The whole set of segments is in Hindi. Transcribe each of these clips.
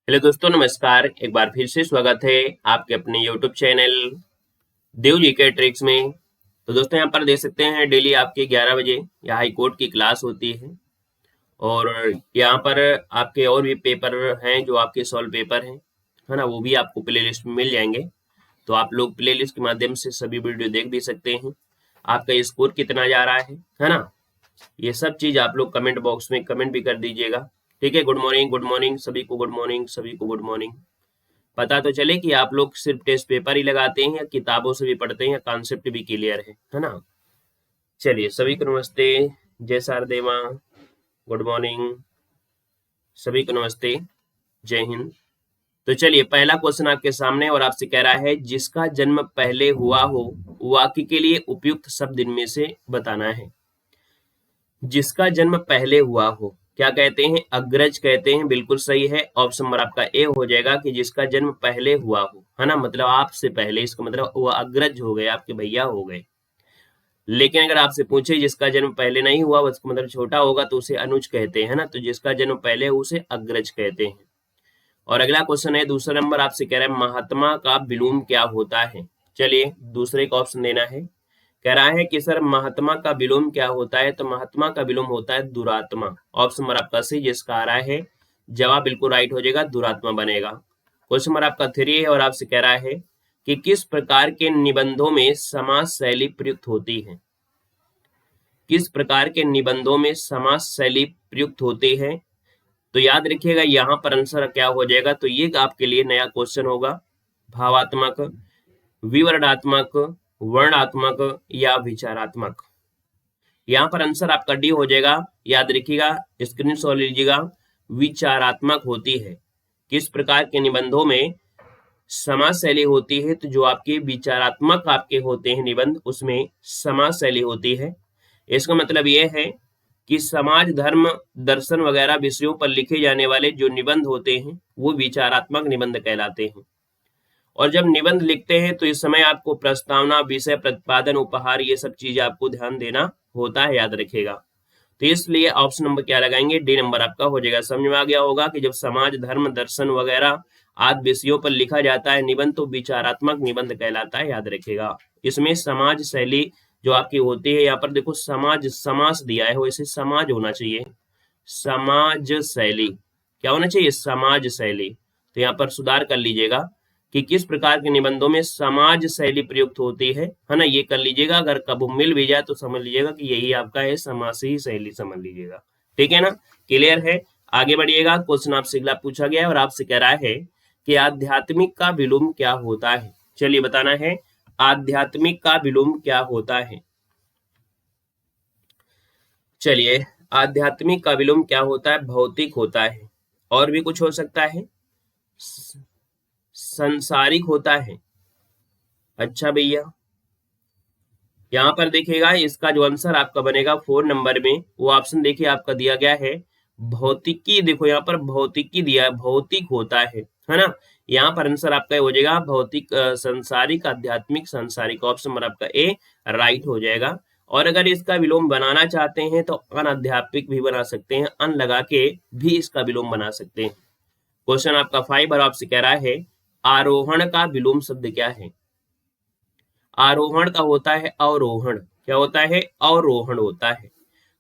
हेलो दोस्तों, नमस्कार। एक बार फिर से स्वागत है आपके अपने यूट्यूब चैनल देव जी के ट्रिक्स में। तो दोस्तों, यहाँ पर देख सकते हैं डेली आपके 11 बजे यहाँ हाई कोर्ट की क्लास होती है। और यहाँ पर आपके और भी पेपर हैं जो आपके सॉल्व पेपर हैं, है ना। वो भी आपको प्ले लिस्ट में मिल जाएंगे। तो आप लोग प्ले लिस्ट के माध्यम से सभी वीडियो देख भी सकते हैं। आपका स्कोर कितना जा रहा है ना। ये सब चीज आप लोग कमेंट बॉक्स में कमेंट भी कर दीजिएगा। ठीक है। गुड मॉर्निंग सभी को, गुड मॉर्निंग सभी को, गुड मॉर्निंग। पता तो चले कि आप लोग सिर्फ टेस्ट पेपर ही लगाते हैं या किताबों से भी पढ़ते हैं या कॉन्सेप्ट भी क्लियर है ना। चलिए, सभी को नमस्ते। जय शारदेवा। गुड मॉर्निंग सभी को, नमस्ते। जय हिंद। तो चलिए, पहला क्वेश्चन आपके सामने और आपसे कह रहा है जिसका जन्म पहले हुआ हो वाक्य के लिए उपयुक्त शब्द इनमें से बताना है। जिसका जन्म पहले हुआ हो क्या कहते हैं? अग्रज कहते हैं। बिल्कुल सही है। ऑप्शन नंबर आपका ए हो जाएगा कि जिसका जन्म पहले हुआ हो, है ना। मतलब आपसे पहले, इसका मतलब वो अग्रज हो गए, आपके भैया हो गए। लेकिन अगर आपसे पूछे जिसका जन्म पहले नहीं हुआ, उसका मतलब छोटा होगा, तो उसे अनुज कहते हैं ना। तो जिसका जन्म पहले उसे अग्रज कहते हैं। और अगला क्वेश्चन है, दूसरा नंबर आपसे कह रहा है महात्मा का विलोम क्या होता है। चलिए, दूसरे का ऑप्शन देना है। कह रहा है कि सर महात्मा का विलोम क्या होता है। तो महात्मा का विलोम होता है दुरात्मा। ऑप्शन नंबर आपका सी जिसका आ रहा है जवाब बिल्कुल राइट हो जाएगा, दुरात्मा बनेगा। क्वेश्चन नंबर आपका 3 है और आपसे कह रहा है कि किस प्रकार के निबंधों में समास शैली प्रयुक्त होती है। किस प्रकार के निबंधों में समास शैली प्रयुक्त होती है। तो याद रखिएगा यहाँ पर आंसर क्या हो जाएगा। तो ये आपके लिए नया क्वेश्चन होगा। भावात्मक, विवरणात्मक, वर्णात्मक या विचारात्मक। यहाँ पर आंसर आपका डी हो जाएगा। याद रखिएगा, स्क्रीनशॉट लीजिएगा। विचारात्मक होती है। किस प्रकार के निबंधों में समास शैली होती है। तो जो आपके विचारात्मक आपके होते हैं निबंध, उसमें समास शैली होती है। इसका मतलब यह है कि समाज, धर्म, दर्शन वगैरह विषयों पर लिखे जाने वाले जो निबंध होते हैं वो विचारात्मक निबंध कहलाते हैं। और जब निबंध लिखते हैं तो इस समय आपको प्रस्तावना, विषय प्रतिपादन, उपहार, ये सब चीज आपको ध्यान देना होता है, याद रखेगा। तो इसलिए ऑप्शन नंबर क्या लगाएंगे? डी नंबर आपका हो जाएगा। समझ में आ गया होगा कि जब समाज, धर्म, दर्शन वगैरह आदि विषयों पर लिखा जाता है निबंध तो विचारात्मक निबंध कहलाता है, याद रखेगा। इसमें समाज शैली जो आपकी होती है, यहाँ पर देखो समाज समास दिया है, वैसे समाज होना चाहिए। समाज शैली क्या होना चाहिए? समाज शैली। तो यहाँ पर सुधार कर लीजिएगा कि किस प्रकार के निबंधों में समाज शैली प्रयुक्त होती है ना। ये कर लीजिएगा। अगर कब मिल भी जाए तो समझ लीजिएगा कि यही आपका है, समासी शैली, समझ लीजिएगा। ठीक है ना, क्लियर है। आगे बढ़िएगा। क्वेश्चन आपसे अगला पूछा गया है और आपसे कह रहा है कि आध्यात्मिक का विलोम क्या होता है। चलिए, बताना है आध्यात्मिक का विलोम क्या होता है। चलिए, आध्यात्मिक का विलोम क्या होता है? भौतिक होता है। और भी कुछ हो सकता है? संसारिक होता है। अच्छा भैया, यहाँ पर देखिएगा इसका जो आंसर आपका बनेगा 4 नंबर में, वो ऑप्शन देखिए आपका दिया गया है भौतिकी। देखो यहाँ पर भौतिकी दिया है, भौतिक होता है ना। यहाँ पर आंसर आपका हो जाएगा भौतिक, संसारिक, आध्यात्मिक, संसारिक। ऑप्शन नंबर आपका ए राइट हो जाएगा। और अगर इसका विलोम बनाना चाहते हैं तो अनाध्यात्मिक भी बना सकते हैं, अन लगा के भी इसका विलोम बना सकते हैं। क्वेश्चन आपका 5 और आपसे कह रहा है आरोहण का विलोम शब्द क्या है। आरोहण का होता है अवरोहण। क्या होता है? अवरोहण होता है।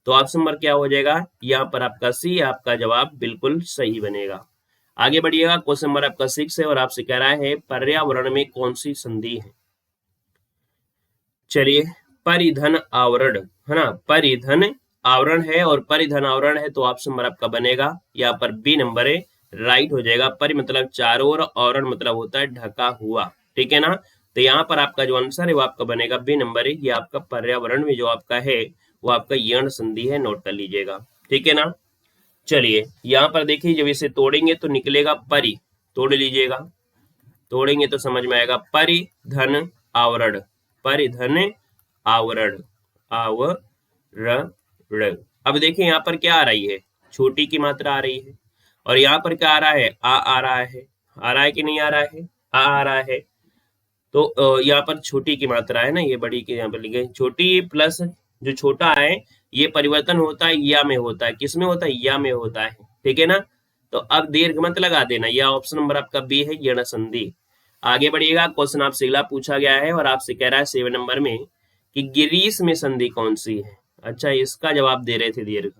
तो ऑप्शन नंबर क्या हो जाएगा? यहाँ पर आपका सी, आपका जवाब बिल्कुल सही बनेगा। आगे बढ़िएगा। क्वेश्चन नंबर आपका 6 है और आपसे कह रहा है पर्यावरण में कौन सी संधि है। चलिए, परिधन आवरण, है ना। परिधन आवरण है और परिधन आवरण है, तो ऑप्शन नंबर आपका बनेगा यहाँ पर बी नंबर है, राइट हो जाएगा। परि मतलब चारों ओर, आवरण मतलब होता है ढका हुआ। ठीक है ना। तो यहाँ पर आपका जो आंसर है वो आपका बनेगा बी नंबर है। ये आपका पर्यावरण में जो आपका है वो आपका यण संधि है, नोट कर लीजिएगा। ठीक है ना। चलिए, यहाँ पर देखिए जब इसे तोड़ेंगे तो निकलेगा परि। तोड़ लीजिएगा। तोड़ेंगे तो समझ में आएगा परिधन आवरण। परिधन आवरण, आवरण। अब देखिए यहाँ पर क्या आ रही है? छोटी की मात्रा आ रही है। और यहाँ पर क्या आ रहा है? आ रहा है। आ रहा है कि नहीं आ रहा है? आ रहा है। तो यहाँ पर छोटी की मात्रा है ना, ये बड़ी के यहाँ पर लिखे छोटी प्लस जो छोटा है, ये परिवर्तन होता है या में होता है। किस में होता है? या में होता है। ठीक है ना। तो अब दीर्घ मत लगा देना। यह ऑप्शन नंबर आपका बी है, यण संधि। आगे बढ़िएगा, क्वेश्चन आपसे अगला पूछा गया है और आपसे कह रहा है 7 नंबर में कि गिरीश में संधि कौन सी है। अच्छा, इसका जवाब दे रहे थे दीर्घ।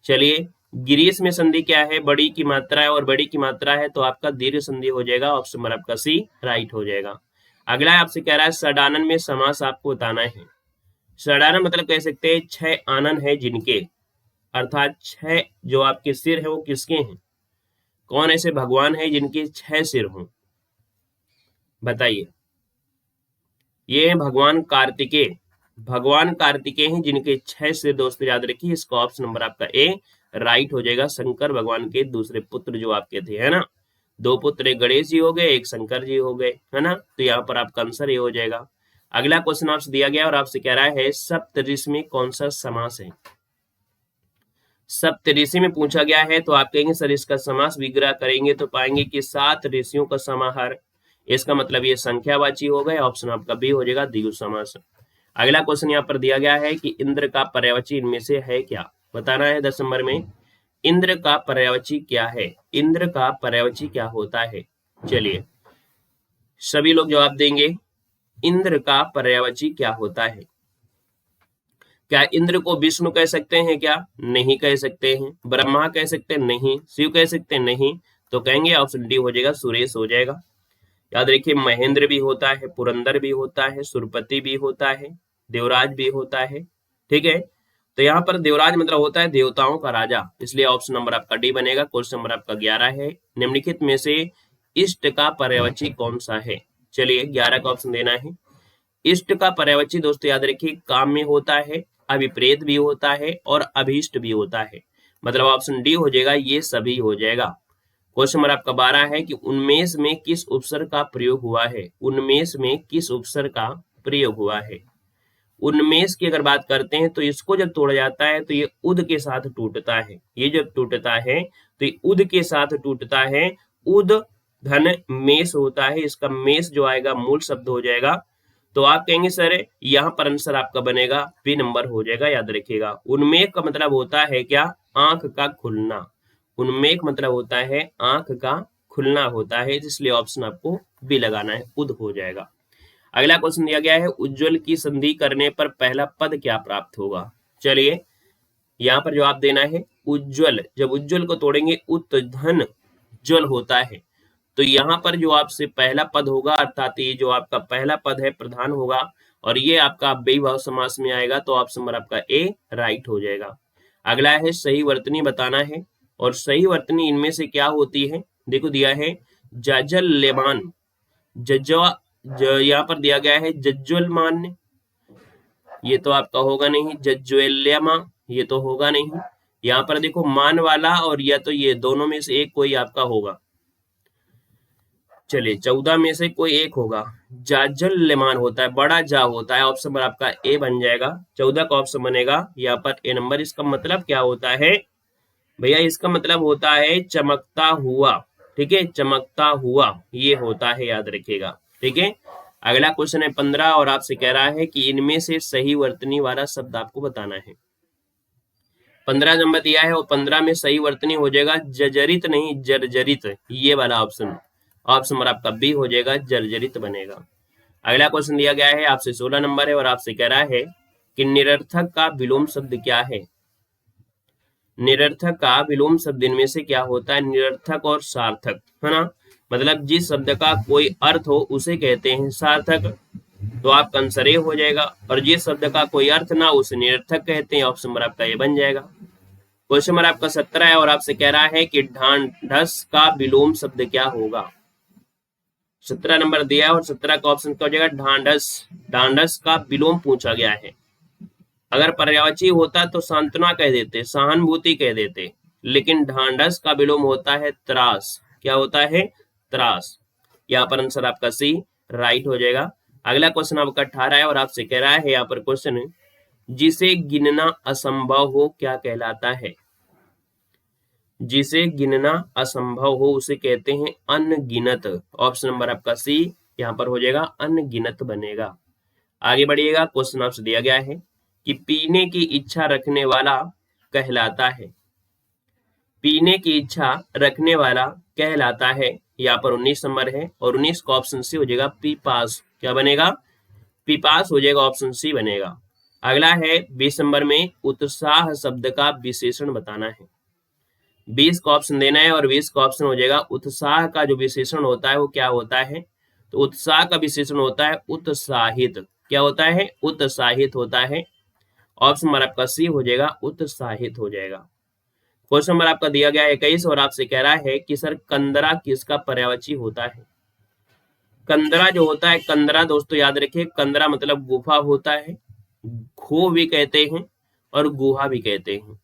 चलिए, गिरीश में संधि क्या है, बड़ी की मात्रा है और बड़ी की मात्रा है तो आपका दीर्घ संधि हो जाएगा, ऑप्शन नंबर आपका सी राइट हो जाएगा। अगला आपसे कह रहा है षडानन में समास आपको बताना है। षडानन मतलब कह सकते हैं 6 आनन है जिनके, अर्थात 6 जो आपके सिर है वो किसके हैं, कौन ऐसे भगवान है जिनके 6 सिर हों, बताइए। ये है भगवान कार्तिकेय। भगवान कार्तिकेय हैं जिनके 6 सिर, दोस्तों याद रखिए। इसका ऑप्शन नंबर आपका ए राइट हो जाएगा। शंकर भगवान के दूसरे पुत्र जो आपके थे, है ना, 2 पुत्र, एक गणेश जी हो गए, एक शंकर जी हो गए, है ना, तो यहाँ पर आपका आंसर ये हो जाएगा। अगला क्वेश्चन आपसे दिया गया और आपसे कह रहा है सप्तऋषि में कौन सा समास है। सप्तऋषि में पूछा गया है तो आप कहेंगे सर इसका समास विग्रह करेंगे तो पाएंगे कि 7 ऋषियों का समाहार, इसका मतलब ये संख्यावाची हो गए, ऑप्शन आपका बी हो जाएगा द्विगु समास। अगला क्वेश्चन यहाँ पर दिया गया है कि इंद्र का पर्यायवाची इनमें से है क्या, बताना है 10 नंबर में। इंद्र का पर्यायवाची क्या है, इंद्र का पर्यायवाची क्या होता है। चलिए, सभी लोग जवाब देंगे। इंद्र का पर्यायवाची क्या होता है। क्या इंद्र को विष्णु कह सकते हैं क्या, नहीं कह सकते हैं। ब्रह्मा कह सकते हैं, नहीं। शिव कह सकते हैं, नहीं। तो कहेंगे ऑप्शन डी हो जाएगा, सुरेश हो जाएगा। याद रखिए, महेंद्र भी होता है, पुरंदर भी होता है, सुरपति भी होता है, देवराज भी होता है, ठीक है। तो यहाँ पर देवराज मतलब होता है देवताओं का राजा, इसलिए ऑप्शन नंबर आपका डी बनेगा। क्वेश्चन नंबर आपका 11 है, निम्नलिखित में से इष्ट का पर्यायवाची कौन सा है। चलिए, 11 का ऑप्शन देना है। इष्ट का पर्यायवाची दोस्तों याद रखिए काम में होता है, अभिप्रेत भी होता है और अभीष्ट भी होता है, मतलब ऑप्शन डी हो जाएगा, ये सभी हो जाएगा। क्वेश्चन नंबर आपका 12 है कि उन्मेष में किस उपसर्ग का प्रयोग हुआ है। उन्मेष में किस उपसर्ग का प्रयोग हुआ है। उन्मेष की अगर बात करते हैं तो इसको जब तोड़ा जाता है तो ये उद के साथ टूटता है। ये जब टूटता है तो ये उद के साथ टूटता है। उद धन मेष होता है, इसका मेष जो आएगा मूल शब्द हो जाएगा। तो आप कहेंगे सर यहाँ पर आंसर आपका बनेगा बी नंबर हो जाएगा, याद रखिएगा। उन्मेष का मतलब होता है क्या, आंख का खुलना। उन्मेष मतलब होता है आंख का खुलना होता है, इसलिए ऑप्शन आपको बी लगाना है, उद हो जाएगा। अगला क्वेश्चन दिया गया है उज्ज्वल की संधि करने पर पहला पद क्या प्राप्त होगा। चलिए, यहाँ पर जवाब देना है उज्ज्वल। जब उज्ज्वल को तोड़ेंगे उत धन ज्वल होता है, तो यहाँ पर जो आपसे पहला पद होगा, अर्थात ये जो आपका पहला पद है प्रधान होगा और ये आपका अव्ययीभाव समास में आएगा, तो ऑप्शन नंबर आपका ए राइट हो जाएगा। अगला है सही वर्तनी बताना है, और सही वर्तनी इनमें से क्या होती है। देखो दिया है जाजल्यमान, जज्वा यहाँ पर दिया गया है जज्वलमान, ये तो आपका होगा नहीं। जज्वेल्यमा, ये तो होगा नहीं। यहाँ पर देखो मान वाला और या तो ये दोनों में से एक कोई आपका होगा। चलिए, 14 में से कोई एक होगा। जाजल्यमान होता है, बड़ा जा होता है, ऑप्शन नंबर आपका ए बन जाएगा। 14 का ऑप्शन बनेगा यहाँ पर ए नंबर। इसका मतलब क्या होता है भैया, इसका मतलब होता है चमकता हुआ, ठीक है, चमकता हुआ ये होता है, याद रखिएगा, ठीक है। अगला क्वेश्चन है 15 और आपसे कह रहा है कि इनमें से सही वर्तनी वाला शब्द आपको बताना है। 15 नंबर दिया है और 15 में सही वर्तनी हो जाएगा जर्जरित नहीं जर्जरित, ये वाला ऑप्शन। ऑप्शन नंबर आपका बी हो जाएगा, जर्जरित बनेगा। अगला क्वेश्चन दिया गया है आपसे 16 नंबर है और आपसे कह रहा है कि निरर्थक का विलोम शब्द क्या है। निरर्थक का विलोम शब्द इनमें से क्या होता है। निरर्थक और सार्थक, है ना, मतलब जिस शब्द का कोई अर्थ हो उसे कहते हैं सार्थक, तो आपका आंसर ए हो जाएगा। और जिस शब्द का कोई अर्थ ना उसे निरर्थक कहते हैं, ऑप्शन नंबर आपका ये बन जाएगा। क्वेश्चन नंबर आपका 17 है और आपसे कह रहा है कि ढांढस का विलोम शब्द क्या होगा। 17 नंबर दिया है और 17 का ऑप्शन क्या हो जाएगा, ढांढस। ढांढस का विलोम पूछा गया है। अगर पर्यायवाची होता तो सांत्वना कह देते, सहानुभूति कह देते, लेकिन ढांढस का विलोम होता है त्रास। क्या होता है, त्रास। यहाँ पर आंसर आपका सी राइट हो जाएगा। अगला क्वेश्चन आपका 18 है और आपसे कह रहा है यहाँ पर क्वेश्चन, जिसे गिनना असंभव हो क्या कहलाता है। जिसे गिनना असंभव हो उसे कहते हैं अनगिनत। ऑप्शन नंबर आपका सी यहाँ पर हो जाएगा, अनगिनत बनेगा। आगे बढ़िएगा, क्वेश्चन आपसे दिया गया है कि पीने की इच्छा रखने वाला कहलाता है। पीने की इच्छा रखने वाला कहलाता है। यहाँ पर 19 नंबर है और 19 का ऑप्शन सी हो जाएगा पीपास। क्या बनेगा? पीपास हो जाएगा, ऑप्शन सी बनेगा। अगला है 20 नंबर में उत्साह शब्द का विशेषण बताना है। 20 का ऑप्शन देना है और 20 का ऑप्शन हो जाएगा उत्साह का जो विशेषण होता है वो क्या होता है? तो उत्साह का विशेषण होता है उत्साहित। क्या होता है? उत्साहित होता है। ऑप्शन नंबर आपका सी हो जाएगा, उत्साहित हो जाएगा। क्वेश्चन नंबर आपका दिया गया 21 और आपसे कह रहा है कि सर कंदरा किसका पर्यायवाची होता है? कंदरा जो होता है, कंदरा दोस्तों याद रखिए, कंदरा मतलब गुफा होता है, खो भी कहते हैं और गुहा भी कहते हैं।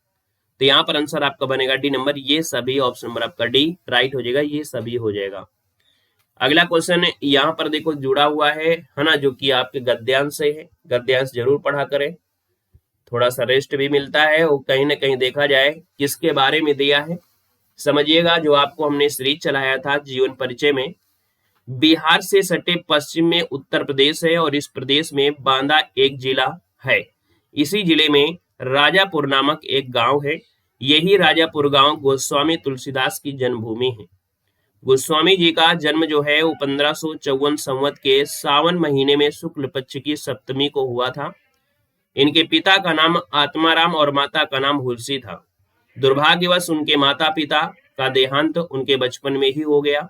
तो यहाँ पर आंसर आपका बनेगा डी नंबर, ये सभी। ऑप्शन नंबर आपका डी राइट हो जाएगा, ये सभी हो जाएगा। अगला क्वेश्चन यहाँ पर देखो जुड़ा हुआ है ना, जो कि आपके गद्यांश से है। गद्यांश जरूर पढ़ा करें, थोड़ा सा रेस्ट भी मिलता है और कहीं ना कहीं देखा जाए किसके बारे में दिया है समझिएगा। जो आपको हमने सीरीज चलाया था जीवन परिचय में, बिहार से सटे पश्चिम में उत्तर प्रदेश है और इस प्रदेश में बांदा एक जिला है। इसी जिले में राजापुर नामक एक गांव है। यही राजापुर गांव गोस्वामी तुलसीदास की जन्मभूमि है। गोस्वामी जी का जन्म जो है वो 1554 संवत के सावन महीने में शुक्ल पक्ष की सप्तमी को हुआ था। इनके पिता का नाम आत्माराम और माता का नाम हुलसी था। दुर्भाग्यवश उनके माता पिता का देहांत उनके बचपन में ही हो गया।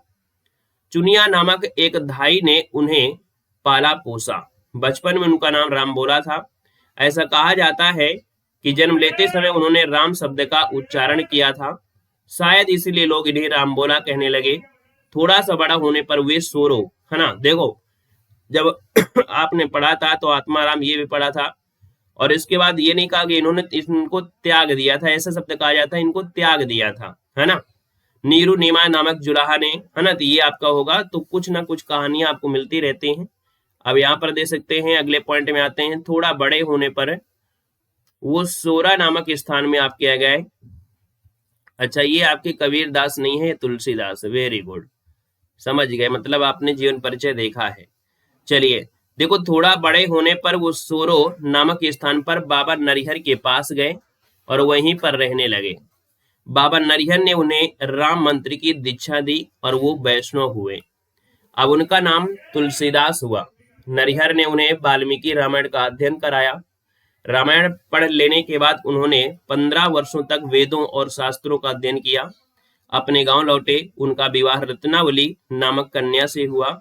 चुनिया नामक एक धाई ने उन्हें पाला पोसा। बचपन में उनका नाम राम बोला था। ऐसा कहा जाता है कि जन्म लेते समय उन्होंने राम शब्द का उच्चारण किया था, शायद इसीलिए लोग इन्हें राम बोला कहने लगे। थोड़ा सा बड़ा होने पर वे सोरो, है ना, देखो जब आपने पढ़ा था तो आत्माराम ये भी पढ़ा था, और इसके बाद ये नहीं कहा कि इन्होंने इनको त्याग दिया था, ऐसा शब्द कहा जाता है इनको त्याग दिया था, है ना। नीरू नीमा नामक जुलाहा ने, है ना, तो ये आपका होगा। तो कुछ ना कुछ कहानियां आपको मिलती रहती हैं। अब यहाँ पर दे सकते हैं, अगले पॉइंट में आते हैं। थोड़ा बड़े होने पर वो सोरा नामक स्थान में आपके आ गए। अच्छा, ये आपके कबीर दास नहीं है, तुलसीदास। वेरी गुड, समझ गए, मतलब आपने जीवन परिचय देखा है। चलिए देखो, थोड़ा बड़े होने पर वो सोरो नामक स्थान पर बाबा नरिहर के पास गए और वहीं पर रहने लगे। बाबा नरिहर ने उन्हें राम मंत्र की दीक्षा दी और वो वैष्णव हुए। अब उनका नाम तुलसीदास हुआ। नरिहर ने उन्हें वाल्मीकि रामायण का अध्ययन कराया। रामायण पढ़ लेने के बाद उन्होंने 15 वर्षों तक वेदों और शास्त्रों का अध्ययन किया। अपने गांव लौटे। उनका विवाह रत्नावली नामक कन्या से हुआ।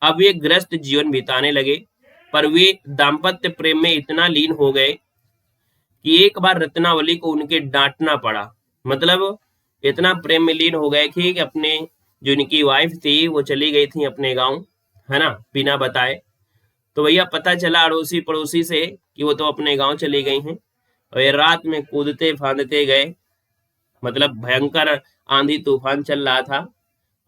अब वे ग्रस्त जीवन बिताने लगे, पर वे दाम्पत्य प्रेम में इतना लीन हो गए कि एक बार रत्नावली को उनके डांटना पड़ा। मतलब इतना प्रेम में लीन हो गए कि अपने जो इनकी वाइफ थी वो चली गई थी अपने गांव, है ना, बिना बताए। तो भैया पता चला अड़ोसी पड़ोसी से कि वो तो अपने गांव चली गई हैं, और ये रात में कूदते फांदते गए। मतलब भयंकर आंधी तूफान चल रहा था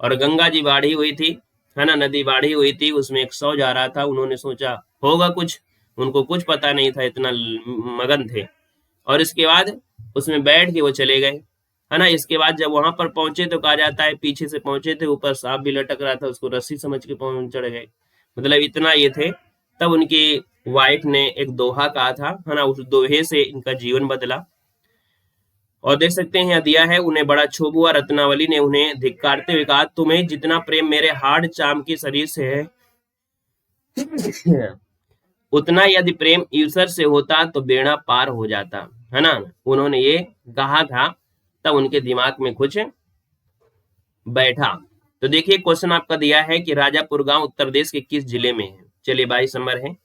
और गंगा जी बाढ़ी हुई थी, है ना, नदी बाढ़ी हुई थी, उसमें एक शव जा रहा था। उन्होंने सोचा होगा कुछ, उनको कुछ पता नहीं था, इतना मगन थे। और इसके बाद उसमें बैठ के वो चले गए, है ना। इसके बाद जब वहां पर पहुंचे तो कहा जाता है पीछे से पहुंचे थे, ऊपर सांप भी लटक रहा था, उसको रस्सी समझ के चढ़ गए। मतलब इतना ये थे। तब उनकी वाइफ ने एक दोहा कहा था, है ना, उस दोहे से इनका जीवन बदला। और देख सकते हैं दिया है, उन्हें बड़ा क्षोभ हुआ। रत्नावली ने उन्हें धिक्कारते हुए कहा, तुम्हें जितना प्रेम मेरे हार्ड चाम के शरीर से है, उतना यदि प्रेम ईश्वर से होता तो बेड़ा पार हो जाता, है ना। उन्होंने ये कहा था, तब उनके दिमाग में कुछ बैठा। तो देखिए क्वेश्चन आपका दिया है कि राजापुर गांव उत्तर प्रदेश के किस जिले में है। चलिए 22 नंबर है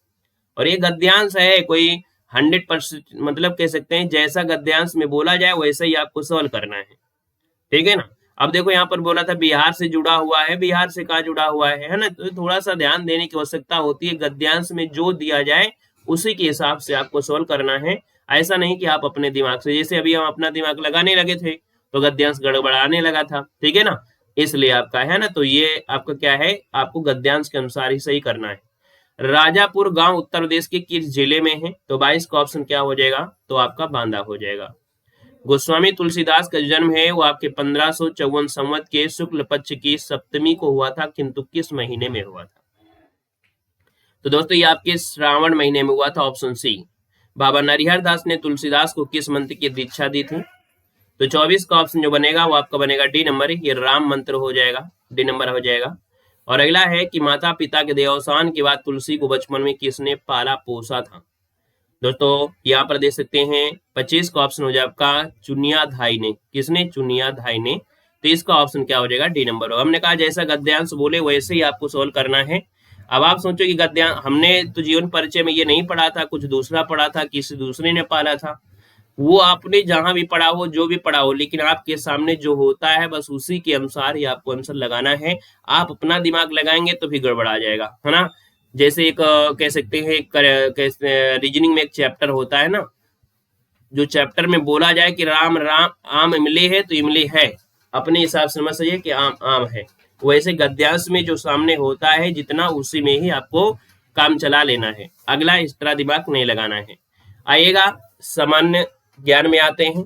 और ये गद्यांश है, कोई 100% मतलब कह सकते हैं जैसा गद्यांश में बोला जाए वैसा ही आपको सॉल्व करना है, ठीक है ना। अब देखो यहाँ पर बोला था बिहार से जुड़ा हुआ है, बिहार से कहाँ जुड़ा हुआ है ना। तो थोड़ा सा ध्यान देने की आवश्यकता होती है। गद्यांश में जो दिया जाए उसी के हिसाब से आपको सोल्व करना है। ऐसा नहीं कि आप अपने दिमाग से, जैसे अभी हम अपना दिमाग लगाने लगे थे तो गद्यांश गड़बड़ाने लगा था, ठीक है ना, इसलिए आपका है ना। तो ये आपका क्या है, आपको गद्यांश के अनुसार ही सही करना है। राजापुर गांव उत्तर प्रदेश के किस जिले में है, तो 22 का ऑप्शन क्या हो जाएगा, तो आपका बांदा हो जाएगा। गोस्वामी तुलसीदास का जन्म है वो आपके 1554 संवत के शुक्ल पक्ष की सप्तमी को हुआ था, किंतु किस महीने में हुआ था, तो दोस्तों ये आपके श्रावण महीने में हुआ था, ऑप्शन सी। बाबा नरिहर दास ने तुलसीदास को किस मंत्र की दीक्षा दी थी, तो 24 का ऑप्शन जो बनेगा वो आपका बनेगा डी नंबर, ये राम मंत्र हो जाएगा, डी नंबर हो जाएगा। और अगला है कि माता पिता के देहावसान के बाद तुलसी को बचपन में किसने पाला पोसा था। दोस्तों यहाँ पर देख सकते हैं 25 का ऑप्शन हो जाए आपका चुनियाधाई ने, किसने, चुनियाधाई ने। तो इसका ऑप्शन क्या हो जाएगा, डी नंबर हो। हमने कहा जैसा गद्यांश बोले वैसे ही आपको सोल्व करना है। अब आप सोचो कि गद्यांश हमने तो जीवन परिचय में ये नहीं पढ़ा था, कुछ दूसरा पढ़ा था, किसी दूसरे ने पाला था, वो आपने जहां भी पढ़ा हो, जो भी पढ़ा हो, लेकिन आपके सामने जो होता है बस उसी के अनुसार ही आपको आंसर लगाना है। आप अपना दिमाग लगाएंगे तो फिर गड़बड़ा जाएगा, है ना। जैसे एक कह सकते हैं रीजनिंग में एक चैप्टर होता है ना, जो चैप्टर में बोला जाए कि राम राम आम इमली है तो इमली है, अपने हिसाब से समझिए कि आम आम है। वैसे गद्यांश में जो सामने होता है जितना, उसी में ही आपको काम चला लेना है, अगला इस तरह दिमाग नहीं लगाना है। आइएगा सामान्य ज्ञान में आते हैं।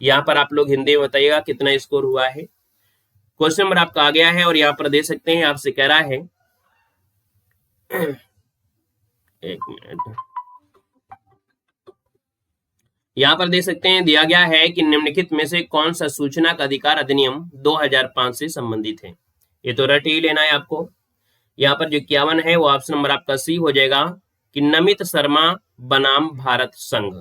यहाँ पर आप लोग हिंदी में बताइएगा कितना स्कोर हुआ है। क्वेश्चन नंबर आपका आ गया है और यहाँ पर दे सकते हैं, आपसे कह रहा है एक मिनट, यहाँ पर दे सकते हैं, दिया गया है कि निम्नलिखित में से कौन सा सूचना का अधिकार अधिनियम 2005 से संबंधित है। ये तो रट ही लेना है आपको। यहाँ पर जो 51 है वो ऑप्शन नंबर आपका सी हो जाएगा कि नमित शर्मा बनाम भारत संघ।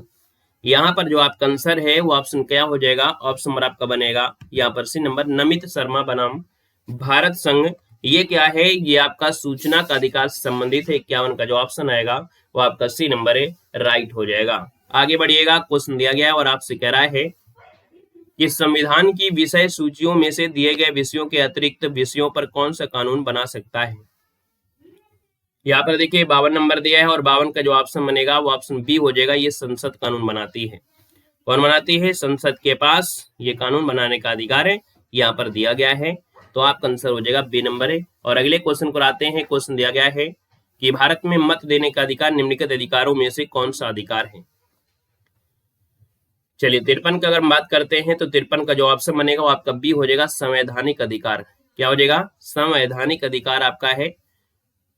यहाँ पर जो आपका आंसर है वो ऑप्शन क्या हो जाएगा, ऑप्शन नंबर आपका बनेगा यहाँ पर सी नंबर, नमित शर्मा बनाम भारत संघ। ये क्या है, ये आपका सूचना का अधिकार से संबंधित है। 51 का जो ऑप्शन आएगा वो आपका सी नंबर है, राइट हो जाएगा। आगे बढ़िएगा, क्वेश्चन दिया गया है और आपसे कह रहा है कि संविधान की विषय सूचियों में से दिए गए विषयों के अतिरिक्त विषयों पर कौन सा कानून बना सकता है। यहाँ पर देखिए 52 नंबर दिया है और 52 का जो ऑप्शन बनेगा वो ऑप्शन बी हो जाएगा, ये संसद कानून बनाती है। कौन बनाती है, संसद के पास ये कानून बनाने का अधिकार है, यहाँ पर दिया गया है। तो आपका आंसर हो जाएगा बी नंबर है। और अगले क्वेश्चन को आते हैं। क्वेश्चन दिया गया है कि भारत में मत देने का अधिकार निम्नलिखित अधिकारों में से कौन सा अधिकार है। चलिए 53 का अगर हम बात करते हैं तो 53 का जो ऑप्शन बनेगा वो आपका बी हो जाएगा, संवैधानिक अधिकार। क्या हो जाएगा, संवैधानिक अधिकार आपका है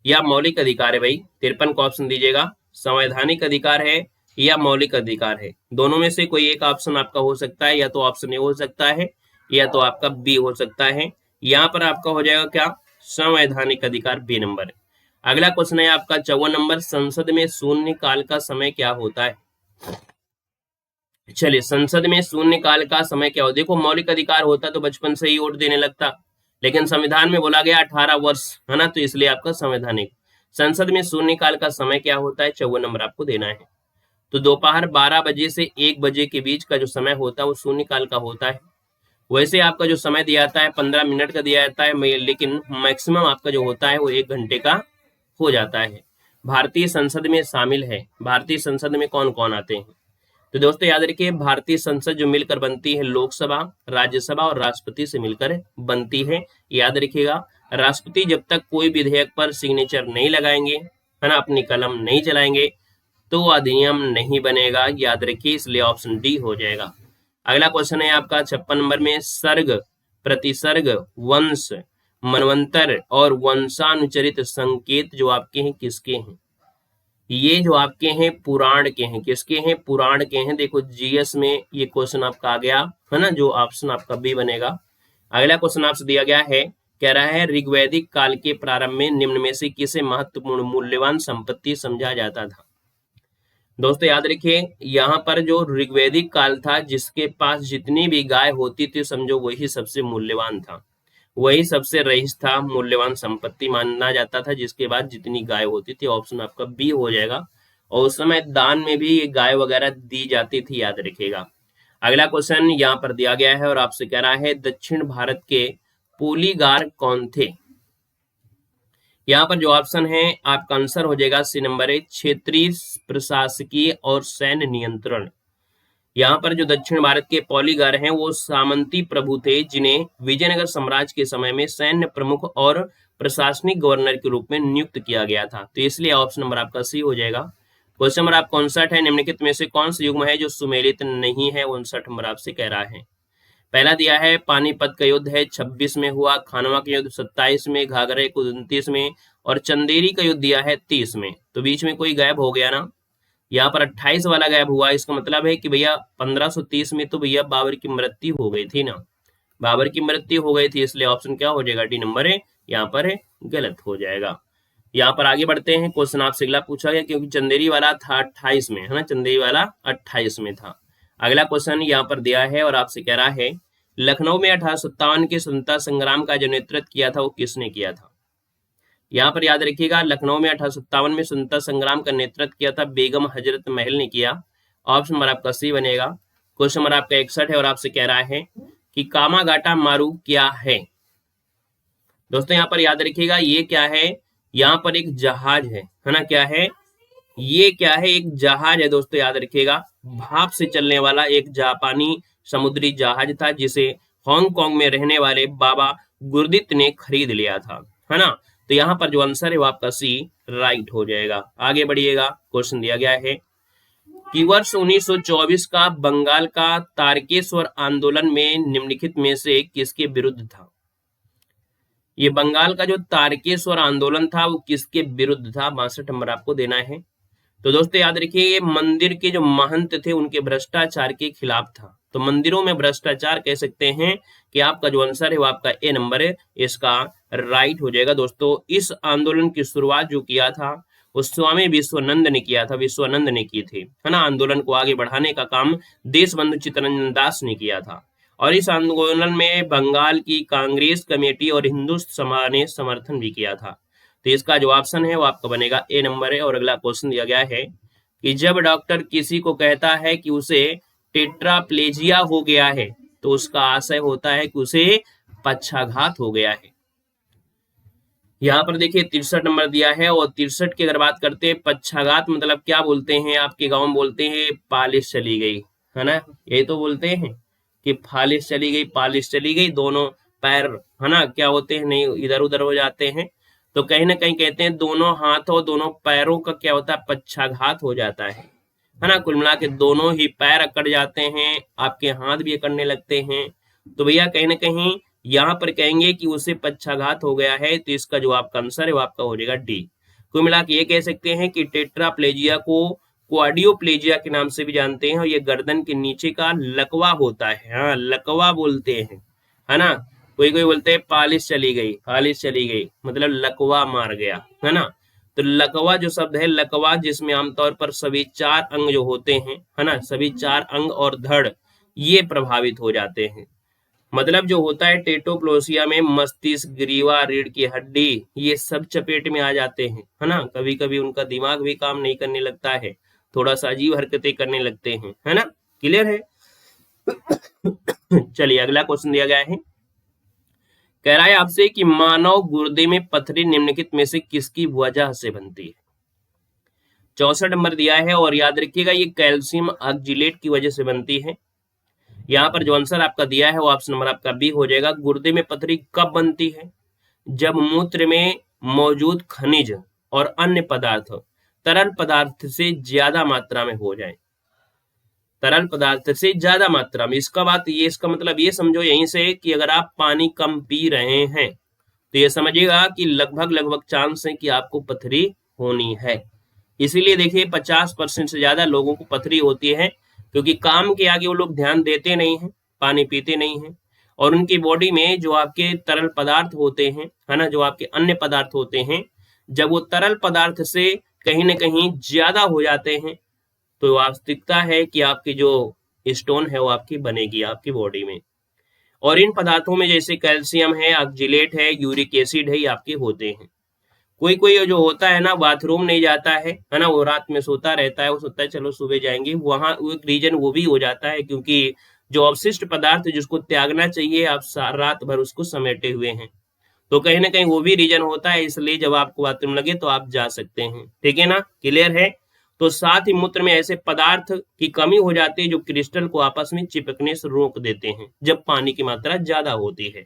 या मौलिक अधिकार है भाई। 53 का ऑप्शन दीजिएगा, संवैधानिक अधिकार है या मौलिक अधिकार है, दोनों में से कोई एक ऑप्शन आपका हो सकता है, या तो ऑप्शन ए हो सकता है या तो आपका बी हो सकता है। यहाँ पर आपका हो जाएगा क्या, संवैधानिक अधिकार, बी नंबर। अगला क्वेश्चन है आपका 54 नंबर, संसद में शून्य काल का समय क्या होता है। चलिए संसद में शून्य काल का समय क्या हो, देखो मौलिक अधिकार होता तो बचपन से ही वोट देने लगता, लेकिन संविधान में बोला गया 18 वर्ष, है ना, तो इसलिए आपका संवैधानिक। संसद में शून्य काल का समय क्या होता है, 54 नंबर आपको देना है। तो दोपहर 12 बजे से 1 बजे के बीच का जो समय होता है वो शून्य काल का होता है। वैसे आपका जो समय दिया जाता है 15 मिनट का दिया जाता है, लेकिन मैक्सिमम आपका जो होता है वो 1 घंटे का हो जाता है। भारतीय संसद में शामिल है, भारतीय संसद में कौन कौन आते हैं। तो दोस्तों याद रखिए, भारतीय संसद जो मिलकर बनती है लोकसभा, राज्यसभा और राष्ट्रपति से मिलकर बनती है। याद रखिएगा, राष्ट्रपति जब तक कोई विधेयक पर सिग्नेचर नहीं लगाएंगे, है ना, अपनी कलम नहीं चलाएंगे, तो अधिनियम नहीं बनेगा। याद रखिए, इसलिए ऑप्शन डी हो जाएगा। अगला क्वेश्चन है आपका 56 नंबर में, सर्ग, प्रतिसर्ग, वंश, मनवंतर और वंशानुचरित संकेत जो आपके हैं किसके हैं। ये जो आपके हैं पुराण के हैं, किसके हैं, पुराण के हैं। देखो जीएस में ये क्वेश्चन आपका आ गया, है ना, जो ऑप्शन आपका बी बनेगा। अगला क्वेश्चन आपसे दिया गया है, कह रहा है ऋग्वैदिक काल के प्रारंभ में निम्न में से किसे महत्वपूर्ण मूल्यवान संपत्ति समझा जाता था। दोस्तों याद रखिए, यहाँ पर जो ऋग्वैदिक काल था, जिसके पास जितनी भी गाय होती थी समझो वही सबसे मूल्यवान था, वही सबसे रईस था, मूल्यवान संपत्ति माना जाता था, जिसके बाद जितनी गाय होती थी। ऑप्शन आपका बी हो जाएगा। और उस समय दान में भी गाय वगैरह दी जाती थी, याद रखिएगा। अगला क्वेश्चन यहाँ पर दिया गया है और आपसे कह रहा है दक्षिण भारत के पोलीगार कौन थे। यहाँ पर जो ऑप्शन है आपका आंसर हो जाएगा सी नंबर है, क्षेत्रीय प्रशासकीय और सैन्य नियंत्रण। यहाँ पर जो दक्षिण भारत के पॉलीगार हैं वो सामंती प्रभु थे, जिन्हें विजयनगर साम्राज्य के समय में सैन्य प्रमुख और प्रशासनिक गवर्नर के रूप में नियुक्त किया गया था। तो इसलिए ऑप्शन नंबर आपका सी हो जाएगा। क्वेश्चन नंबर आपका 59 है, निम्नलिखित में से कौन सा युग्म है जो सुमेलित नहीं है। 59 नंबर आपसे कह रहा है। पहला दिया है पानीपत का युद्ध है 26 में हुआ, खानवा का युद्ध 27 में, घाघरा का 29 में और चंदेरी का युद्ध दिया है 30 में। तो बीच में कोई गायब हो गया ना, यहाँ पर 28 वाला गायब हुआ, इसका मतलब है कि भैया 1530 में तो भैया बाबर की मृत्यु हो गई थी ना, बाबर की मृत्यु हो गई थी, इसलिए ऑप्शन क्या हो जाएगा, डी नंबर है यहाँ पर है गलत हो जाएगा। यहाँ पर आगे बढ़ते हैं, क्वेश्चन आपसे अगला पूछा गया क्योंकि चंदेरी वाला था 28 में, है ना, चंदेरी वाला 28 में था। अगला क्वेश्चन यहाँ पर दिया है और आपसे कह रहा है लखनऊ में 1857 के स्वतंत्रता संग्राम का जो नेतृत्व किया था वो किसने किया था। यहाँ पर याद रखिएगा, लखनऊ में 1857 में स्वतंत्रता संग्राम का नेतृत्व किया था बेगम हजरत महल ने किया। ऑप्शन नंबर आपका सी बनेगा। क्वेश्चन नंबर आपका 61 है और आपसे कह रहा है कि कामागाटा मारू क्या है। दोस्तों यहाँ पर याद रखिएगा ये क्या है, यहाँ पर एक जहाज है ना, क्या है ये, क्या है, एक जहाज है दोस्तों, याद रखिएगा भाप से चलने वाला एक जापानी समुद्री जहाज था जिसे हांगकांग में रहने वाले बाबा गुरदित ने खरीद लिया था, है ना। तो यहाँ पर जो आंसर है वो आपका सी राइट हो जाएगा। आगे बढ़िएगा, क्वेश्चन दिया गया है कि वर्ष 1924 का बंगाल का तारकेश्वर आंदोलन में निम्नलिखित में से किसके विरुद्ध था। ये बंगाल का जो तारकेश्वर आंदोलन था वो किसके विरुद्ध था, 62 नंबर आपको देना है। तो दोस्तों याद रखिए ये मंदिर के जो महंत थे उनके भ्रष्टाचार के खिलाफ था। तो मंदिरों में भ्रष्टाचार कह सकते हैं कि आपका जो आंसर है वो आपका ए नंबर है, इसका राइट हो जाएगा। दोस्तों इस आंदोलन की शुरुआत जो किया था वो स्वामी विश्वानंद ने किया था, विश्वानंद ने की थी, है ना। आंदोलन को आगे बढ़ाने का काम देशबंधु चित्तरंजन दास ने किया था और इस आंदोलन में बंगाल की कांग्रेस कमेटी और हिंदू सभा ने समर्थन भी किया था। तो इसका जो ऑप्शन है वो आपका बनेगा ए नंबर है। और अगला क्वेश्चन दिया गया है कि जब डॉक्टर किसी को कहता है कि उसे टेट्राप्लेजिया हो गया है तो उसका आशय होता है कि उसे पक्षाघात हो गया है। यहाँ पर देखिए 63 नंबर दिया है और 63 की अगर बात करते हैं, पक्षाघात मतलब क्या बोलते हैं, आपके गांव में बोलते हैं पालिश चली गई, है ना, यही तो बोलते हैं कि फालिश चली गई, पालिश चली गई, दोनों पैर, है ना, क्या होते हैं, नहीं इधर उधर हो जाते हैं। तो कहीं ना कहीं कहते हैं दोनों हाथों दोनों पैरों का क्या होता है, पक्षाघात हो जाता है ना। कुल मिला के दोनों ही पैर अकड़ जाते हैं, आपके हाथ भी अकड़ने लगते हैं। तो भैया कहीं ना कहीं यहाँ पर कहेंगे कि उसे पक्षाघात हो गया है, तो इसका जो आपका आंसर है वो आपका हो जाएगा डी। कुल मिला के ये कह सकते हैं कि टेट्राप्लेजिया को क्वाड्रियोप्लेजिया के नाम से भी जानते हैं और ये गर्दन के नीचे का लकवा होता है, हाँ लकवा बोलते हैं, है ना। कोई कोई बोलते हैं पालिश चली गई, पालिश चली गई मतलब लकवा मार गया, है ना। तो लकवा जो शब्द है, लकवा जिसमें आमतौर पर सभी 4 अंग जो होते हैं, है ना, सभी 4 अंग और धड़ ये प्रभावित हो जाते हैं। मतलब जो होता है टेटोप्लोसिया में मस्तिष्क, ग्रीवा, रीढ़ की हड्डी ये सब चपेट में आ जाते हैं, है ना। कभी कभी उनका दिमाग भी काम नहीं करने लगता है, थोड़ा सा अजीब हरकतें करने लगते हैं, है ना। क्लियर है। चलिए अगला क्वेश्चन दिया गया है, कह रहा है आपसे कि मानव गुर्दे में पथरी निम्नलिखित में से किसकी वजह से बनती है। 64 नंबर दिया है और याद रखिएगा ये कैल्शियम ऑक्जिलेट की वजह से बनती है। यहाँ पर जो आंसर आपका दिया है वो ऑप्शन नंबर आपका बी हो जाएगा। गुर्दे में पथरी कब बनती है, जब मूत्र में मौजूद खनिज और अन्य पदार्थ तरल पदार्थ से ज्यादा मात्रा में हो जाए, तरल पदार्थ से ज्यादा मात्रा में। इसका बात ये, इसका मतलब ये समझो यहीं से कि अगर आप पानी कम पी रहे हैं तो ये समझिएगा कि लगभग चांस है कि आपको पथरी होनी है। इसीलिए देखिए 50% से ज्यादा लोगों को पथरी होती है क्योंकि काम के आगे वो लोग ध्यान देते नहीं हैं, पानी पीते नहीं हैं और उनकी बॉडी में जो आपके तरल पदार्थ होते हैं, है ना, जो आपके अन्य पदार्थ होते हैं, जब वो तरल पदार्थ से कहीं ना कहीं ज्यादा हो जाते हैं तो वास्तविकता है कि आपकी जो स्टोन है वो आपकी बनेगी आपकी बॉडी में। और इन पदार्थों में जैसे कैल्शियम है, ऑक्जिलेट है, यूरिक एसिड है, ये आपके होते हैं। कोई कोई जो होता है ना बाथरूम नहीं जाता है ना, वो रात में सोता रहता है, वो सोचता है चलो सुबह जाएंगे, वहां एक रीजन वो भी हो जाता है क्योंकि जो अवशिष्ट पदार्थ जिसको त्यागना चाहिए आप रात भर उसको समेटे हुए हैं, तो कहीं ना कहीं वो भी रीजन होता है। इसलिए जब आपको बाथरूम लगे तो आप जा सकते हैं, ठीक है ना, क्लियर है। तो साथ ही मूत्र में ऐसे पदार्थ की कमी हो जाती है जो क्रिस्टल को आपस में चिपकने से रोक देते हैं जब पानी की मात्रा ज्यादा होती है।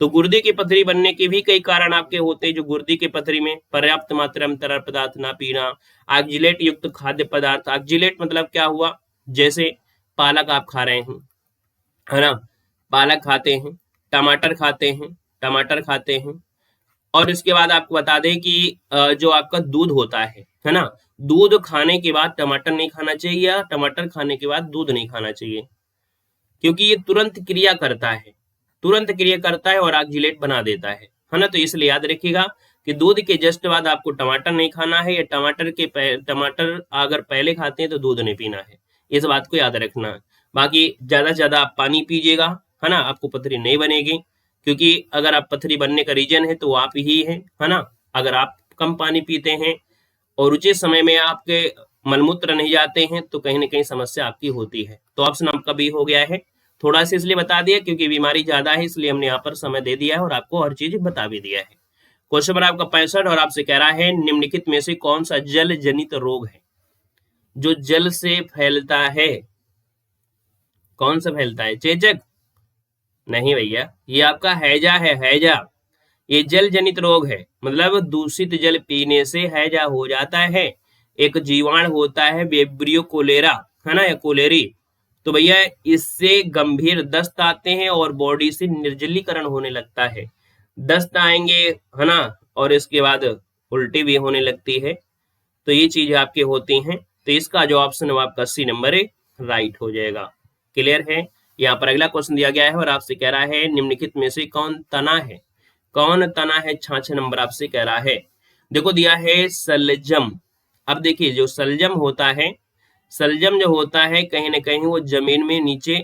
तो गुर्दे की पथरी बनने के भी कई कारण आपके होते हैं, जो गुर्दे की पथरी में पर्याप्त मात्रा में तरल पदार्थ ना पीना, ऑक्जिलेट युक्त खाद्य पदार्थ। ऑक्जिलेट मतलब क्या हुआ, जैसे पालक आप खा रहे हैं, है ना, पालक खाते हैं, टमाटर खाते हैं, टमाटर खाते हैं। और इसके बाद आपको बता दें कि जो आपका दूध होता है ना, दूध खाने के बाद टमाटर नहीं खाना चाहिए, या टमाटर खाने के बाद दूध नहीं खाना चाहिए, क्योंकि ये तुरंत क्रिया करता है, तुरंत क्रिया करता है और ऑक्जिलेट बना देता है ना। तो इसलिए याद रखिएगा कि दूध के जस्ट बाद आपको टमाटर नहीं खाना है, या टमाटर अगर पहले खाते हैं तो दूध नहीं पीना है। इस बात को याद रखना है। बाकी ज्यादा से ज्यादा आप पानी पीजिएगा, है ना, आपको पथरी नहीं बनेगी, क्योंकि अगर आप पथरी बनने का रीजन है तो वो आप ही है ना। अगर आप कम पानी पीते हैं और उचित समय में आपके मलमूत्र नहीं जाते हैं तो कहीं ना कहीं समस्या आपकी होती है। तो ऑप्शन आपका बी हो गया है। थोड़ा सा इसलिए बता दिया क्योंकि बीमारी ज्यादा है, इसलिए हमने यहाँ पर समय दे दिया है और आपको हर चीज बता भी दिया है। क्वेश्चन नंबर आपका 65 और आपसे कह रहा है निम्नलिखित में से कौन सा जल जनित रोग है जो जल से फैलता है? कौन सा फैलता है? चेचक? नहीं भैया, ये आपका हैजा है, हैजा। ये जल जनित रोग है, मतलब दूषित जल पीने से हैजा हो जाता है। एक जीवाणु होता है वेब्रियो कोलेरा, है ना, या कोलेरी। तो भैया इससे गंभीर दस्त आते हैं और बॉडी से निर्जलीकरण होने लगता है। दस्त आएंगे, है ना, और इसके बाद उल्टी भी होने लगती है। तो ये चीजें आपकी होती हैं। तो इसका जो ऑप्शन है वो आपका सी नंबर है, राइट हो जाएगा। क्लियर है? यहाँ पर अगला क्वेश्चन दिया गया है और आपसे कह रहा है निम्नलिखित में से कौन तना है? कौन तना है? 66 नंबर आपसे कह रहा है। देखो दिया है सलजम। अब देखिए जो सलजम होता है, सलजम जो होता है कहीं ना कहीं वो जमीन में नीचे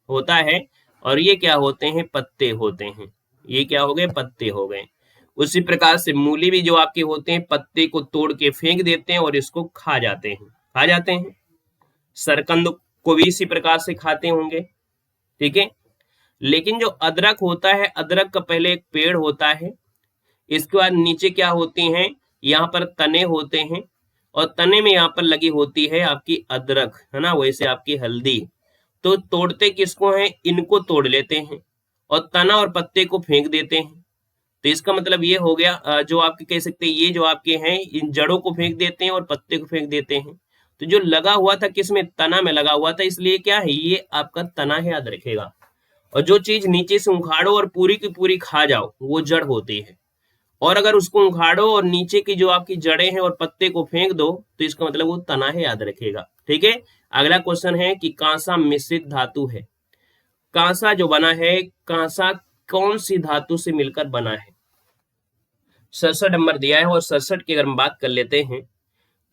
होता है, और ये क्या होते हैं? पत्ते होते हैं। ये क्या हो गए? पत्ते हो गए। उसी प्रकार से मूली भी जो आपके होते हैं पत्ते को तोड़ के फेंक देते हैं और इसको खा जाते हैं, खा जाते हैं। सरकंद को भी इसी प्रकार से खाते होंगे, ठीक है। लेकिन जो अदरक होता है, अदरक का पहले एक पेड़ होता है, इसके बाद नीचे क्या होती हैं? यहाँ पर तने होते हैं, और तने में यहाँ पर लगी होती है आपकी अदरक, है ना, वैसे आपकी हल्दी। तो तोड़ते किसको हैं? इनको तोड़ लेते हैं और तना और पत्ते को फेंक देते हैं। तो इसका मतलब ये हो गया, जो आपके कह सकते हैं ये जो आपके हैं इन जड़ों को फेंक देते हैं और पत्ते को फेंक देते हैं। तो जो लगा हुआ था किसमें? तना में लगा हुआ था, इसलिए क्या है? ये आपका तना है, याद रखेगा। और जो चीज नीचे से उखाड़ो और पूरी की पूरी खा जाओ वो जड़ होती है, और अगर उसको उखाड़ो और नीचे की जो आपकी जड़ें हैं और पत्ते को फेंक दो तो इसका मतलब वो तना है, याद रखेगा। ठीक है। अगला क्वेश्चन है कि कांसा मिश्रित धातु है। कांसा जो बना है, कांसा कौन सी धातु से मिलकर बना है? 67 नंबर दिया है, और 67 की अगर हम बात कर लेते हैं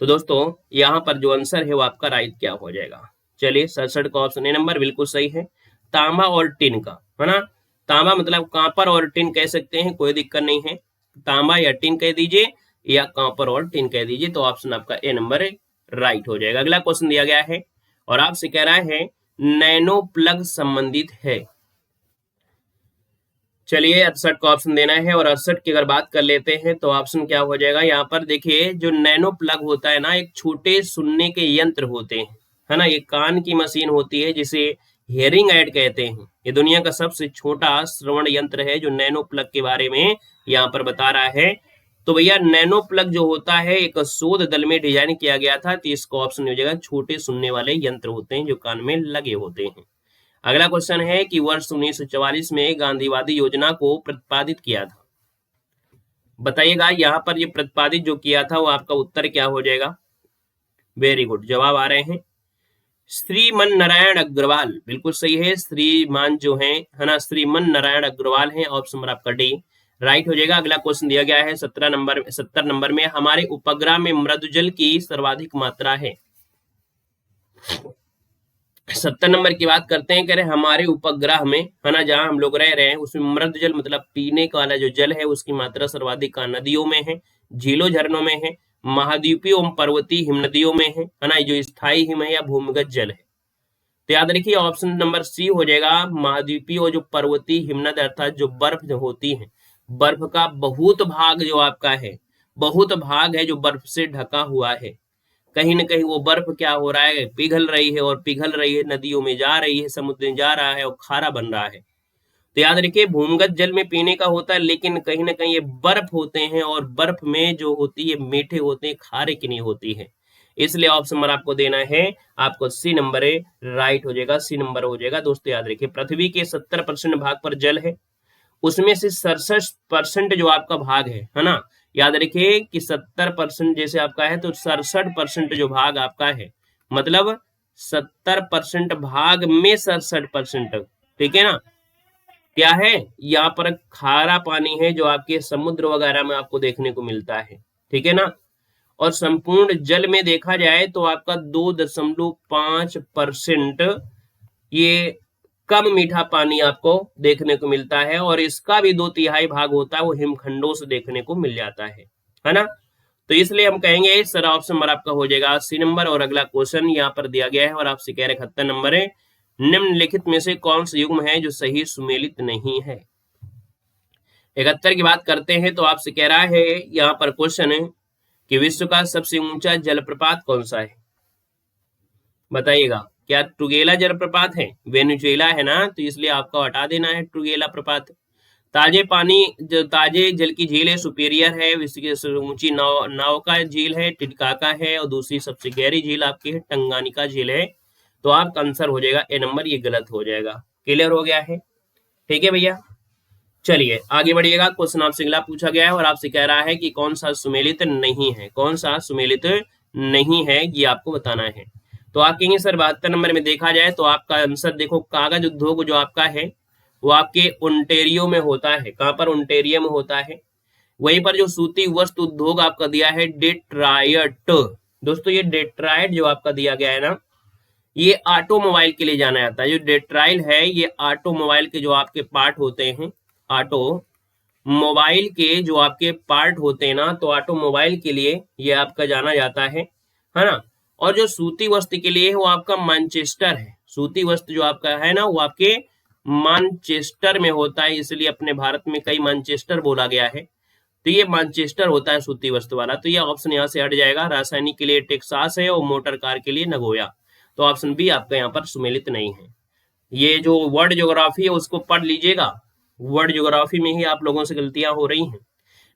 तो दोस्तों यहाँ पर जो आंसर है वो आपका राइट क्या हो जाएगा? चलिए 67 का ऑप्शन ए नंबर बिल्कुल सही है, तांबा और टिन का, है ना। तांबा मतलब कॉपर और टिन कह सकते हैं, कोई दिक्कत नहीं है। तांबा या टिन कह दीजिए या कॉपर और टिन कह दीजिए, तो ऑप्शन आपका ए नंबर राइट हो जाएगा। अगला क्वेश्चन दिया गया है और आपसे कह रहा है नैनो प्लग संबंधित है। चलिए 68 का ऑप्शन देना है, और 68 की अगर बात कर लेते हैं तो ऑप्शन क्या हो जाएगा? यहाँ पर देखिए जो नैनो प्लग होता है ना, एक छोटे सुनने के यंत्र होते हैं, है ना। ये कान की मशीन होती है जिसे हियरिंग एड कहते हैं। ये दुनिया का सबसे छोटा श्रवण यंत्र है जो नैनो प्लग के बारे में यहाँ पर बता रहा है। तो भैया नैनो प्लग जो होता है एक शोध दल में डिजाइन किया गया था, तो इसका ऑप्शन हो जाएगा छोटे सुनने वाले यंत्र होते हैं जो कान में लगे होते हैं। अगला क्वेश्चन है कि वर्ष 1944 में गांधीवादी योजना को प्रतिपादित किया था। बताइएगा यहाँ पर ये प्रतिपादित जो किया था वो आपका उत्तर क्या हो जाएगा? वेरी गुड, जवाब आ रहे हैं श्रीमन नारायण अग्रवाल, बिल्कुल सही है। श्रीमान जो है ना, श्रीमन नारायण अग्रवाल है। ऑप्शन नंबर आपका डी राइट हो जाएगा। अगला क्वेश्चन दिया गया है 70 नंबर में, हमारे उपग्रह में मृदुजल की सर्वाधिक मात्रा है। 70 नंबर की बात करते हैं, कह रहे हमारे उपग्रह में, है ना, जहां हम लोग रह रहे हैं उसमें मृदुजल मतलब पीने का वाला जो जल है उसकी मात्रा सर्वाधिक नदियों में है, झीलों झरनों में है, महाद्वीपीय एवं पर्वतीय हिमनदियों में है ना, जो स्थायी हिम है या भूमिगत जल है। तो याद रखिए ऑप्शन नंबर सी हो जाएगा, महाद्वीपीय और जो पर्वतीय हिमनद अर्थात जो बर्फ जो होती है, बर्फ का बहुत भाग जो आपका है, बहुत भाग है जो बर्फ से ढका हुआ है। कहीं ना कहीं वो बर्फ क्या हो रहा है? पिघल रही है, और पिघल रही है नदियों में जा रही है, समुद्र में जा रहा है और खारा बन रहा है। तो याद रखिए भूमिगत जल में पीने का होता है, लेकिन कहीं ना कहीं ये बर्फ होते हैं, और बर्फ में जो होती है मीठे होते हैं, खारे की नहीं होती है। इसलिए ऑप्शन नंबर आपको देना है, आपको सी नंबर राइट हो जाएगा, सी नंबर हो जाएगा। दोस्तों याद रखिए पृथ्वी के 70% भाग पर जल है, उसमें से 67% जो आपका भाग है ना, याद रखिए कि 70% जैसे आपका है तो 67% जो भाग आपका है, मतलब 70% भाग में 67%, ठीक है ना। क्या है, यहाँ पर खारा पानी है जो आपके समुद्र वगैरह में आपको देखने को मिलता है, ठीक है ना। और संपूर्ण जल में देखा जाए तो आपका 2.5% ये कम मीठा पानी आपको देखने को मिलता है, और इसका भी 2/3 भाग होता है वो हिमखंडों से देखने को मिल जाता है ना। तो इसलिए हम कहेंगे सर ऑप्शन नंबर आपका हो जाएगा 80 नंबर। और अगला क्वेश्चन यहाँ पर दिया गया है और आपसे कह रहे 71 नंबर है, निम्नलिखित में से कौन सा युग्म है जो सही सुमेलित नहीं है। 71 की बात करते हैं तो आपसे कह रहा है यहाँ पर क्वेश्चन है कि विश्व का सबसे ऊंचा जलप्रपात कौन सा है, बताइएगा। क्या ट्रुगेला जलप्रपात है, वेनेजुएला है ना, तो इसलिए आपको हटा देना है ट्रुगेला प्रपात। ताजे पानी जो ताजे जल की झील है सुपीरियर है, विश्व की ऊंची नाव का झील है टिटकाका है, और दूसरी सबसे गहरी झील आपकी है टंगानिका झील है। तो आपका आंसर हो जाएगा ए नंबर, ये गलत हो जाएगा। क्लियर हो गया है, ठीक है भैया। चलिए आगे बढ़िएगा, क्वेश्चन आपसे अगला पूछा गया है और आपसे कह रहा है कि कौन सा सुमेलित नहीं है, कौन सा सुमेलित नहीं है ये आपको बताना है। तो आप कहेंगे सर 72 नंबर में देखा जाए तो आपका आंसर देखो, कागज उद्योग जो आपका है वो आपके ओंटेरियो में होता है। कहां पर, ओंटेरियो में होता है। वहीं पर जो सूती वस्त्र उद्योग आपका दिया है डेट्रायट, दोस्तों ये डेट्रायट जो आपका दिया गया है ना, ये ऑटोमोबाइल के लिए जाना जाता है। जो डेट्राइल है ये ऑटोमोबाइल के जो आपके पार्ट होते हैं, ऑटो मोबाइल के जो आपके पार्ट होते हैं ना, तो ऑटोमोबाइल के लिए ये आपका जाना जाता है ना। और जो सूती वस्त्र के लिए वो आपका मैनचेस्टर है, सूती वस्त्र जो आपका है ना वो आपके मैनचेस्टर में होता है, इसलिए अपने भारत में कई मैनचेस्टर बोला गया है। तो ये मैनचेस्टर होता है सूती वस्त्र वाला, तो ये ऑप्शन यहाँ से हट जाएगा। रासायनिक के लिए टेक्सास है और मोटर कार के लिए नगोया, तो ऑप्शन बी आपका यहाँ पर सुमेलित नहीं है। ये जो वर्ल्ड ज्योग्राफी है उसको पढ़ लीजिएगा, वर्ल्ड ज्योग्राफी में ही आप लोगों से गलतियां हो रही हैं।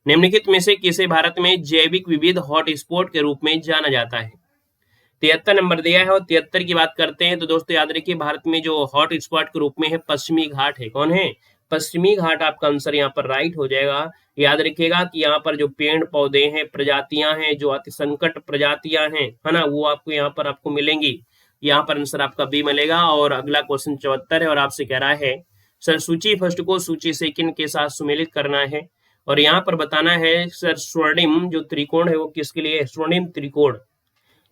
निम्नलिखित में से किसे भारत में जैविक विविध हॉटस्पॉट के रूप में जाना जाता है। 73 नंबर दिया है और 73 की बात करते हैं तो दोस्तों याद रखिए भारत में जो हॉट स्पॉट के रूप में है पश्चिमी घाट है। कौन है, पश्चिमी घाट आपका आंसर यहाँ पर राइट हो जाएगा। याद रखिएगा कि यहाँ पर जो पेड़ पौधे हैं, प्रजातियां हैं, जो अति संकट प्रजातियां हैं, है ना, वो आपको यहाँ पर आपको मिलेंगी। यहाँ पर आंसर आपका बी मिलेगा। और अगला क्वेश्चन 74 है और आपसे कह रहा है सर सूची फर्स्ट को सूची सेकंड के साथ सुमेलित करना है, और यहाँ पर बताना है सर स्वर्णिम जो त्रिकोण है वो किसके लिए है, स्वर्णिम त्रिकोण।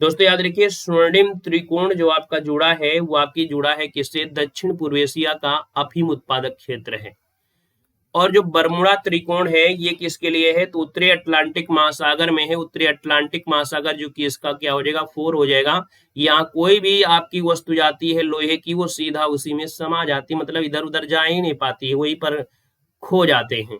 दोस्तों याद रखिए स्वर्णिम त्रिकोण जो आपका जुड़ा है वो आपकी जुड़ा है किससे, दक्षिण पूर्व एशिया का अफीम उत्पादक क्षेत्र है। और जो बरमुडा त्रिकोण है ये किसके लिए है, तो उत्तरी अटलांटिक महासागर में है। उत्तरी अटलांटिक महासागर जो कि इसका क्या हो जाएगा, 4 हो जाएगा। यहाँ कोई भी आपकी वस्तु जाती है लोहे की वो सीधा उसी में समा जाती, मतलब इधर उधर जा ही नहीं पाती है, वहीं पर खो जाते हैं।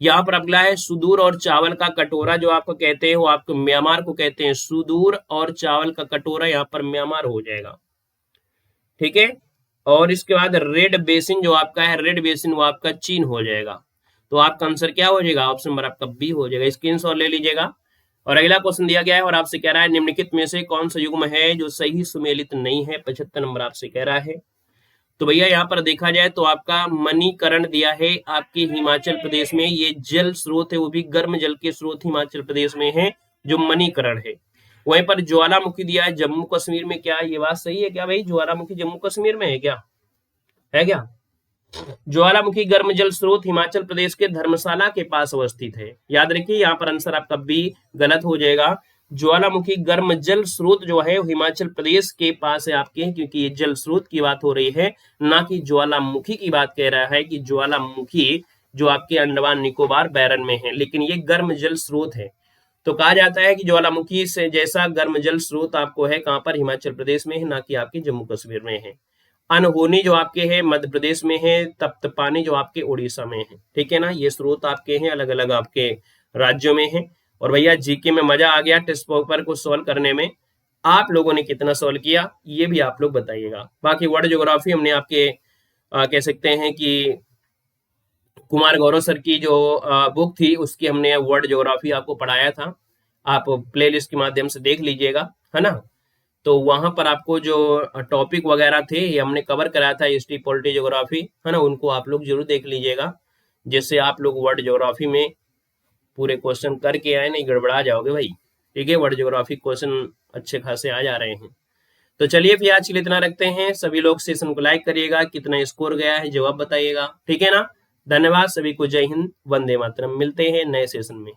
यहाँ पर अगला है सुदूर और चावल का कटोरा जो आपको कहते हैं वो आपको म्यांमार को कहते हैं। सुदूर और चावल का कटोरा यहाँ पर म्यांमार हो जाएगा, ठीक है। और इसके बाद रेड बेसिन जो आपका है, रेड बेसिन वो आपका चीन हो जाएगा। तो आपका आंसर क्या हो जाएगा, ऑप्शन नंबर आपका बी हो जाएगा। स्क्रीनशॉट ले लीजिएगा। और अगला क्वेश्चन दिया गया है और आपसे कह रहा है निम्नलिखित में से कौन सा युग्म है जो सही सुमेलित नहीं है। 75 नंबर आपसे कह रहा है। तो भैया यहाँ पर देखा जाए तो आपका मणिकरण दिया है आपके हिमाचल प्रदेश में। ये जल स्रोत है वो भी गर्म जल के स्रोत हिमाचल प्रदेश में है जो मणिकरण है। वहीं पर ज्वालामुखी दिया है जम्मू कश्मीर में। क्या ये बात सही है क्या भाई, ज्वालामुखी जम्मू कश्मीर में है क्या, है क्या। ज्वालामुखी गर्म जल स्रोत हिमाचल प्रदेश के धर्मशाला के पास अवस्थित है। याद रखिए यहाँ पर आंसर आपका बी गलत हो जाएगा। ज्वालामुखी गर्म जल स्रोत जो है हिमाचल प्रदेश के पास है आपके, क्योंकि ये जल स्रोत की बात हो रही है ना कि ज्वालामुखी की बात कह रहा है कि ज्वालामुखी जो आपके अंडमान निकोबार बैरन में है, लेकिन ये गर्म जल स्रोत है। तो कहा जाता है कि ज्वालामुखी से जैसा गर्म जल स्रोत आपको है कहां पर, हिमाचल प्रदेश में है, ना कि आपके जम्मू कश्मीर में है। अनहोनी जो आपके है मध्य प्रदेश में है, तप्त पानी जो आपके उड़ीसा में है, ठीक है ना। ये स्रोत आपके हैं अलग अलग आपके राज्यों में है। और भैया जीके में मजा आ गया टेस्ट पेपर को सॉल्व करने में। आप लोगों ने कितना सॉल्व किया ये भी आप लोग बताइएगा। बाकी वर्ल्ड ज्योग्राफी हमने आपके कह सकते हैं कि कुमार गौरव सर की जो बुक थी उसकी हमने वर्ल्ड ज्योग्राफी आपको पढ़ाया था। आप प्लेलिस्ट के माध्यम से देख लीजिएगा, है ना। तो वहां पर आपको जो टॉपिक वगैरह थे ये हमने कवर कराया था, हिस्ट्री पॉलिटी ज्योग्राफी, है ना, उनको आप लोग जरूर देख लीजिएगा, जिससे आप लोग वर्ल्ड ज्योग्राफी में पूरे क्वेश्चन करके आए, नहीं गड़बड़ा जाओगे भाई। ठीक है, वर्ल्ड ज्योग्राफी क्वेश्चन अच्छे खासे आ जा रहे हैं। तो चलिए फिर आज के लिए इतना रखते हैं। सभी लोग सेशन को लाइक करिएगा, कितना स्कोर गया है जवाब बताइएगा। ठीक है ना, धन्यवाद सभी को, जय हिंद, वंदे मातरम। मिलते हैं नए सेशन में।